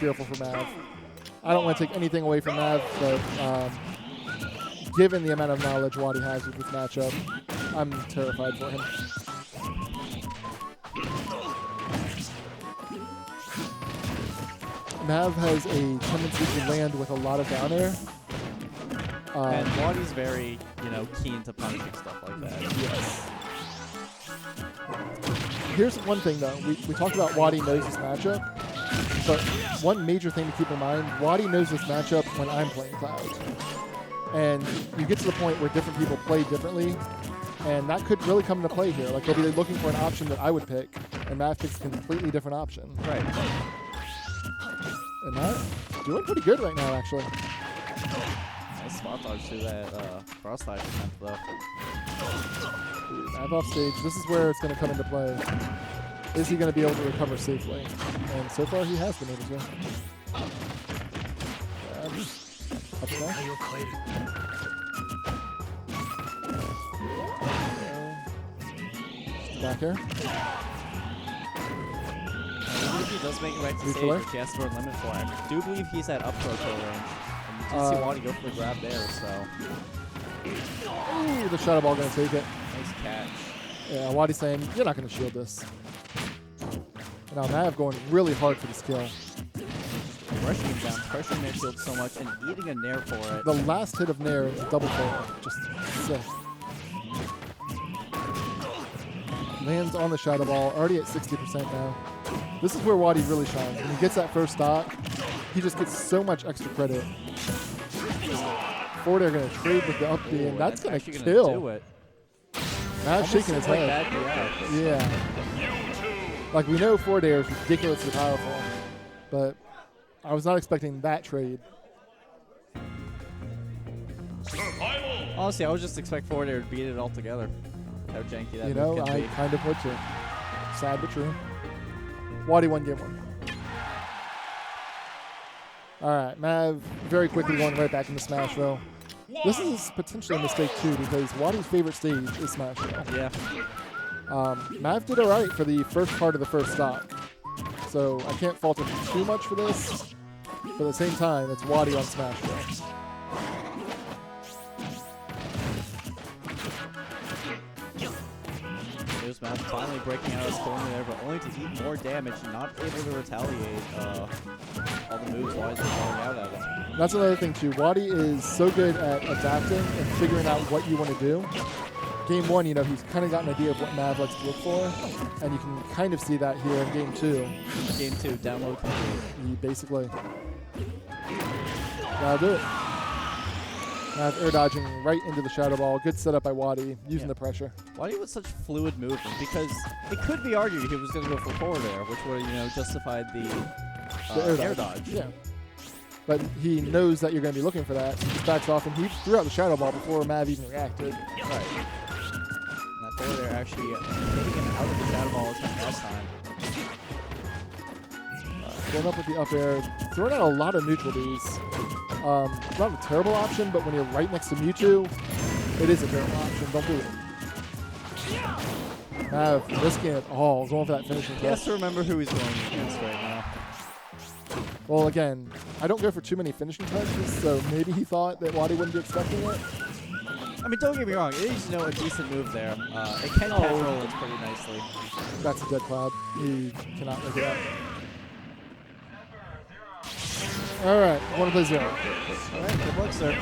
fearful for Mav. I don't want to take anything away from Mav, but given the amount of knowledge Wadi has with this matchup, I'm terrified for him. Mav has a tendency to land with a lot of down air. And Wadi's very, keen to punishing stuff like that. Yes. Here's one thing, though. We talked about Wadi knows this matchup, but one major thing to keep in mind, Wadi knows this matchup when I'm playing Cloud. And you get to the point where different people play differently, and that could really come into play here. Like, they'll be looking for an option that I would pick, and Mav picks a completely different option. Right. And Mav doing pretty good right now, actually. Nice spot dodge to that cross slash attempt, though. Mav off stage. This is where it's going to come into play. Is he going to be able to recover safely? And so far, he has been able to. Up smash. Back air. If he does make it right to stage, he has to limit for it. I do believe he's at up throw range. And you see Wadi go for the grab there, so. Ooh, the shadow ball going to take it. Nice catch. Yeah, Wadi's saying, you're not going to shield this. Now Mav going really hard for this kill. Rushing him down, pressuring their shield so much, and eating a nair for it. The last hit of nair is double fail. Just sick. Lands on the shadow ball, already at 60% now. This is where Wadi really shines. When he gets that first stock, he just gets so much extra credit. Forward air going to trade with the up B, and that's going to kill. Mav's shaking his head. Yeah. Like, we know forward air is ridiculously powerful, but I was not expecting that trade. Honestly, I would just expect forward air to beat it all together. How janky that move can I be. kind of would too. Sad but true. Wadi won game one. All right, Mav very quickly going right back into Smash though. This is potentially a mistake too because Wadi's favorite stage is Smash though. Yeah. Mav did all right for the first part of the first stock. So I can't fault him too much for this. But at the same time, it's Wadi on Smash though. There's Mav finally breaking out of his corner there, but only to eat more damage and not able to retaliate all the moves Wadi's been throwing out at him. That's another thing too. Wadi is so good at adapting and figuring out what you want to do. Game one, he's kind of got an idea of what Mav likes to look for, and you can kind of see that here in game two. Game two, download complete. He basically gotta do it. Mav air dodging right into the shadow ball. Good setup by Wadi, using the pressure. Wadi with such fluid movement because it could be argued he was going to go for forward air, which would have justified the air dodge. Yeah. But he knows that you're going to be looking for that. He just backs off, and he threw out the shadow ball before Mav even reacted. Right. And that forward air actually getting him out of the shadow ball last time. Going up with the up air, throwing out a lot of neutral Ds. Not a terrible option, but when you're right next to Mewtwo, it is a terrible option. Don't do it. Mav risking it all, going for that finishing touch. He has to remember who he's going against right now. Well, again, I don't go for too many finishing touches, so maybe he thought that Wadi wouldn't be expecting it. I mean, don't get me wrong. It is, a decent move there. It can catch rollins pretty nicely. That's a dead Cloud. He cannot make it out. All right, want to play Zero. All right, good luck, sir.